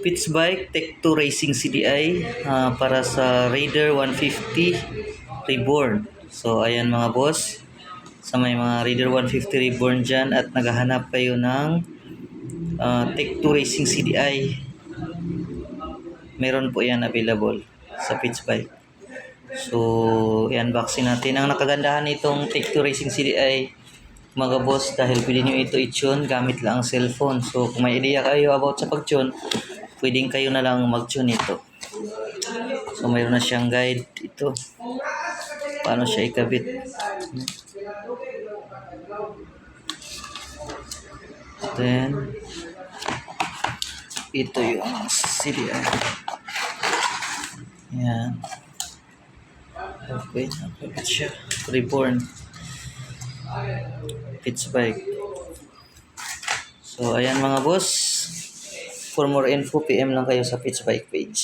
Pitch Bike Tech2 Racing CDI para sa Raider 150 Reborn. So ayan mga boss, sa may mga Raider 150 Reborn dyan at naghahanap kayo ng Tech2 Racing CDI, meron po yan available sa Pitch Bike. So i-unboxing natin. Ang nakagandahan nitong Tech2 Racing CDI mga boss, dahil pwede nyo ito i-tune gamit lang ang cellphone. So kung may idea kayo about sa pag-tune, pwedeng kayo na lang mag-tune ito. So mayroon na siyang guide ito, paano siya ikabit. Then ito yung CDI. Yan. Okay, nakabit siya. Reborn Pitch Bike. So ayan mga boss, for more info PM lang kayo sa Pitch Bike page.